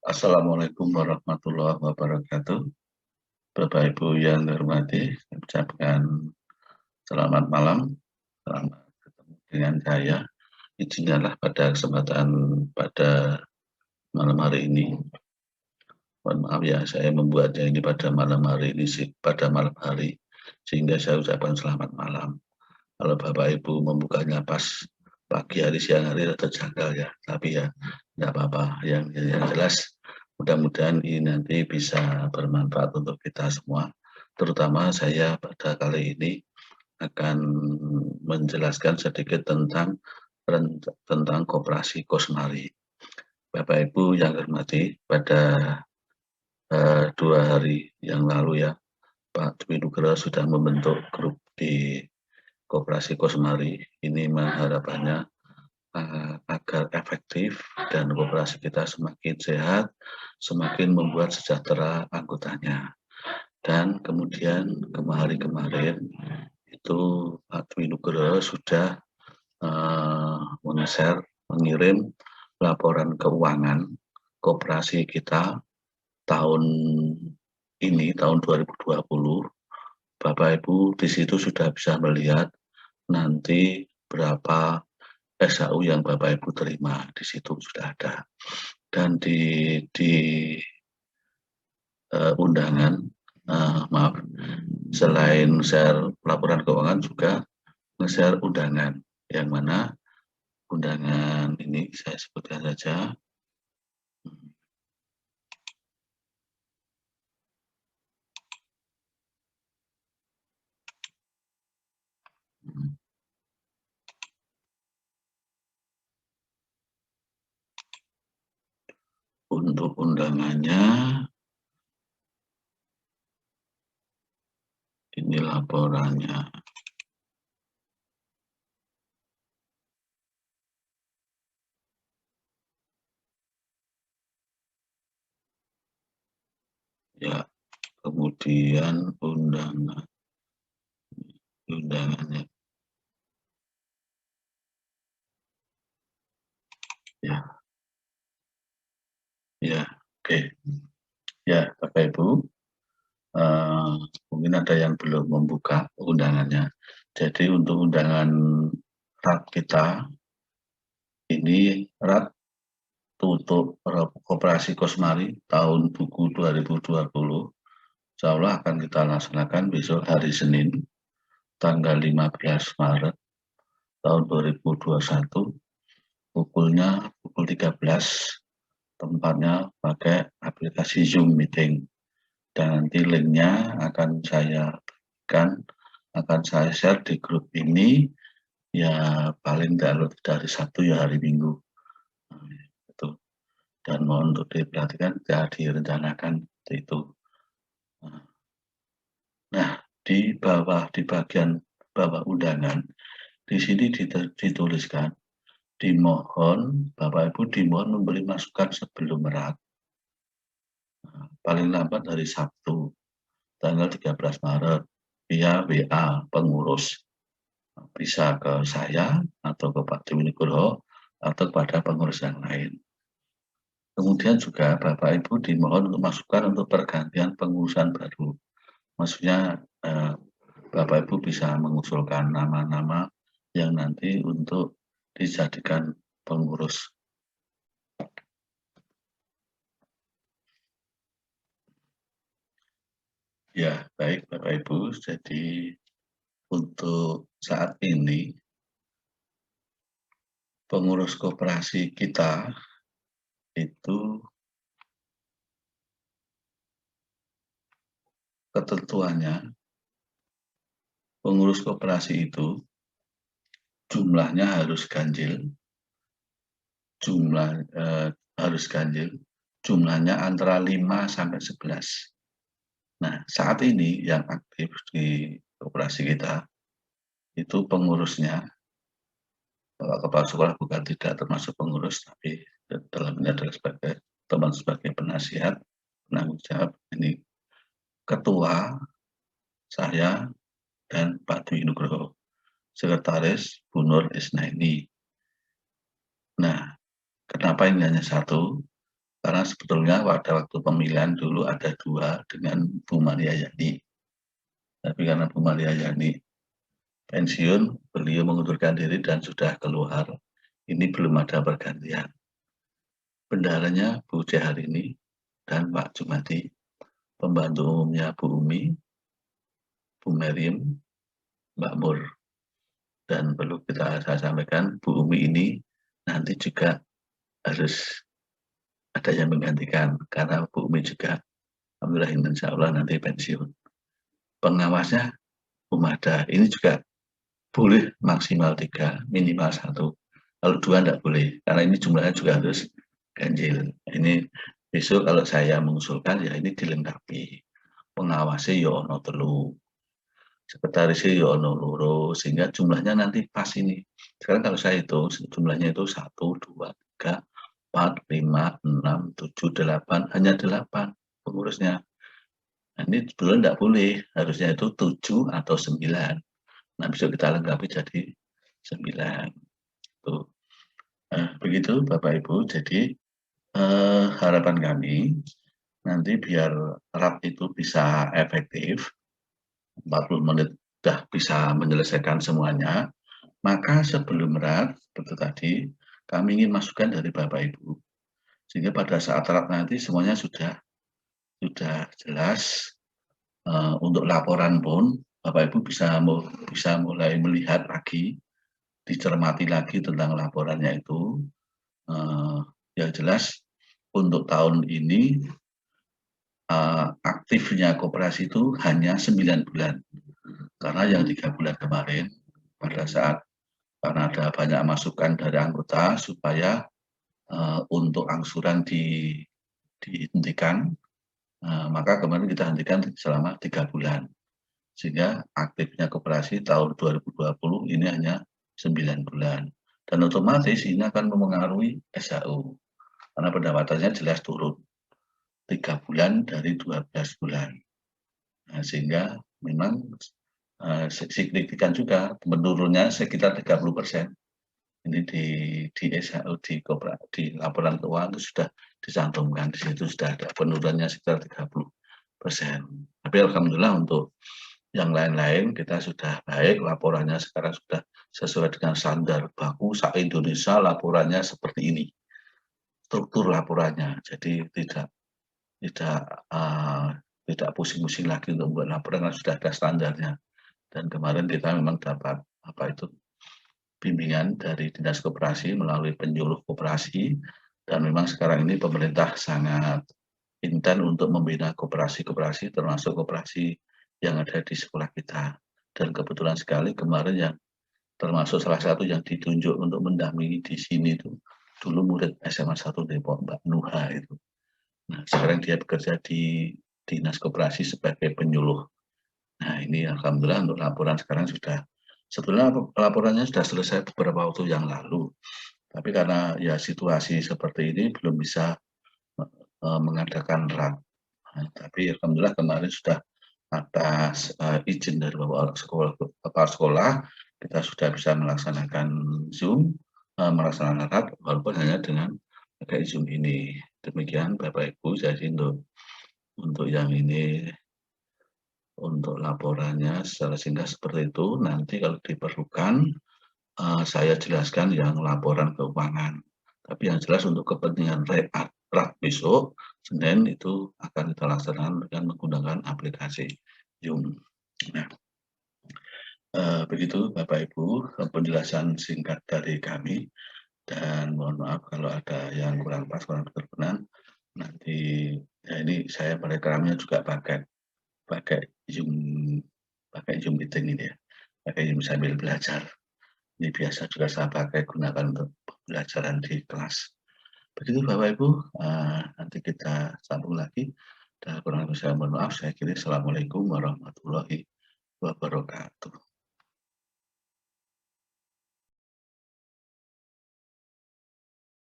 Assalamualaikum warahmatullahi wabarakatuh. Bapak Ibu yang hormati, saya ucapkan selamat malam, selamat ketemu dengan saya. Izinkanlah pada kesempatan pada malam hari ini, mohon maaf ya, saya membuatnya ini pada malam hari ini pada malam hari, sehingga saya ucapkan selamat malam. Kalau Bapak Ibu membukanya pas pagi hari, siang hari atau janggal ya, tapi ya tidak apa-apa. Yang jelas mudah-mudahan ini nanti bisa bermanfaat untuk kita semua. Terutama saya pada kali ini akan menjelaskan sedikit tentang koperasi Kosmari. Bapak Ibu yang hormati, pada 2 hari yang lalu ya, Pak Dwi Nugroho sudah membentuk grup di Koperasi Kosmari. Ini harapannya agar efektif dan koperasi kita semakin sehat, semakin membuat sejahtera anggotanya. Dan kemudian kemarin itu Pak Dwi Nugroho sudah mengirim laporan keuangan koperasi kita tahun ini, tahun 2020. Bapak Ibu di situ sudah bisa melihat nanti berapa SHU yang Bapak Ibu terima, di situ sudah ada. Dan di undangan, maaf, selain share laporan keuangan juga nge-share undangan, yang mana undangan ini saya sebutkan saja. Untuk undangannya, ini laporannya. Ya, kemudian undangannya. Ya, ya, oke. Ya, Bapak Ibu, mungkin ada yang belum membuka undangannya. Jadi untuk undangan RAT kita, ini RAT tutup Koperasi Kosmari tahun buku 2020. Insya Allah akan kita laksanakan besok hari Senin, tanggal 15 Maret tahun 2021, pukul 13, tempatnya pakai aplikasi Zoom Meeting. Dan nanti linknya akan saya berikan, akan saya share di grup ini, ya paling tidak dari Sabtu ya hari Minggu. Itu. Dan mohon untuk diperhatikan, tidak direncanakan itu. Nah, di bagian bawah undangan, di sini dituliskan, dimohon, Bapak Ibu dimohon memberi masukan sebelum RAT, paling lambat hari Sabtu, tanggal 13 Maret, via WA pengurus. Bisa ke saya, atau ke Pak Dwi Nugroho, atau kepada pengurus yang lain. Kemudian juga Bapak Ibu dimohon untuk masukan untuk pergantian pengurusan baru. Maksudnya Bapak Ibu bisa mengusulkan nama-nama yang nanti untuk dijadikan pengurus. Ya, baik Bapak Ibu. Jadi untuk saat ini pengurus koperasi kita itu ketentuannya, pengurus koperasi itu jumlahnya harus ganjil, harus ganjil, jumlahnya antara 5 sampai 11. Nah, saat ini yang aktif di koperasi kita itu pengurusnya, Bapak Kepala Sekolah bukan tidak termasuk pengurus, tapi dalam ini adalah sebagai teman, sebagai penasihat, penanggung jawab. Ini ketua saya dan Pak Dwi Nugroho, sekretaris Bu Nur Isnaini. Nah, kenapa ini hanya satu? Karena sebetulnya pada waktu pemilihan dulu ada 2 dengan Bu Maria Yani. Tapi karena Bu Maria Yani pensiun, beliau mengundurkan diri dan sudah keluar. Ini belum ada pergantian. Bendaharanya Bu Ciharini dan Pak Jumadi, pembantu umumnya Bu Umi, Bu Merim, Mbak Mur. Dan perlu saya sampaikan, Bu Umi ini nanti juga harus ada yang menggantikan, karena Bu Umi juga alhamdulillah insya Allah nanti pensiun. Pengawasnya Bu Mada, ini juga boleh maksimal 3, minimal 1. Kalau 2 enggak boleh, karena ini jumlahnya juga harus ganjil. Ini besok kalau saya mengusulkan ya ini dilengkapi. Pengawasnya ya ono 3, sekretarisnya ya ono 2, sehingga jumlahnya nanti pas ini. Sekarang kalau saya hitung jumlahnya itu 1, 2, 3, 4, 5, 6, 7, 8, hanya 8 pengurusnya. Nah, ini sebetulnya enggak boleh, harusnya itu 7 atau 9. Nah, besok kita lengkapi jadi 9. Tuh. Nah, begitu Bapak Ibu. Jadi harapan kami nanti biar RAP itu bisa efektif, 40 menit sudah bisa menyelesaikan semuanya, maka sebelum RAP, seperti tadi, kami ingin masukan dari Bapak Ibu. Sehingga pada saat RAP nanti semuanya sudah jelas. Untuk laporan pun Bapak Ibu bisa mulai melihat lagi, dicermati lagi tentang laporannya itu. Yang jelas untuk tahun ini aktifnya koperasi itu hanya 9 bulan. Karena yang 3 bulan kemarin pada saat karena ada banyak masukan dari anggota supaya untuk angsuran dihentikan, maka kemarin kita hentikan selama 3 bulan. Sehingga aktifnya koperasi tahun 2020 ini hanya 9 bulan. Dan otomatis ini akan mempengaruhi SHU. Karena pendapatannya jelas turun 3 bulan dari 12 bulan. Nah, sehingga memang signifikan juga menurunnya sekitar 30%. Ini di SHU di laporan keuangan itu sudah dicantumkan, di situ sudah ada penurunannya sekitar 30%. Tapi alhamdulillah untuk yang lain-lain kita sudah baik, laporannya sekarang sudah sesuai dengan standar baku se-Indonesia, laporannya seperti ini. Struktur laporannya. Jadi tidak pusing-pusing lagi untuk membuat laporan, karena sudah ada standarnya. Dan kemarin kita memang dapat bimbingan dari Dinas Koperasi melalui penyuluh koperasi, dan memang sekarang ini pemerintah sangat intens untuk membina koperasi-koperasi, termasuk koperasi yang ada di sekolah kita. Dan kebetulan sekali kemarin yang termasuk salah satu yang ditunjuk untuk mendampingi di sini itu dulu murid SMA 1 Depok, Mbak Nuha itu. Nah, sekarang dia bekerja di Dinas Koperasi sebagai penyuluh. Nah, ini alhamdulillah untuk laporan sekarang sebetulnya laporannya sudah selesai beberapa waktu yang lalu. Tapi karena ya situasi seperti ini belum bisa mengadakan RAP. Nah, tapi alhamdulillah kemarin sudah atas izin dari kepala sekolah, kita sudah bisa melaksanakan Zoom, melaksanakan RAP walaupun hanya dengan pakai Zoom ini. Demikian Bapak Ibu, jadi untuk yang ini, untuk laporannya secara singkat seperti itu. Nanti kalau diperlukan saya jelaskan yang laporan keuangan. Tapi yang jelas untuk kepentingan RAP besok, Senin itu akan kita laksanakan dengan menggunakan aplikasi Zoom. Nah, begitu Bapak Ibu penjelasan singkat dari kami, dan mohon maaf kalau ada yang kurang pas, kurang berkenan. Nanti ya ini saya merekamnya juga pakai Zoom meeting ini ya, pakai Zoom sambil belajar. Ini biasa juga saya pakai gunakan untuk pembelajaran di kelas. Begitu Bapak Ibu, nanti kita sambung lagi. Dan kurang lebih saya mohon maaf, saya kira Assalamualaikum warahmatullahi wabarakatuh.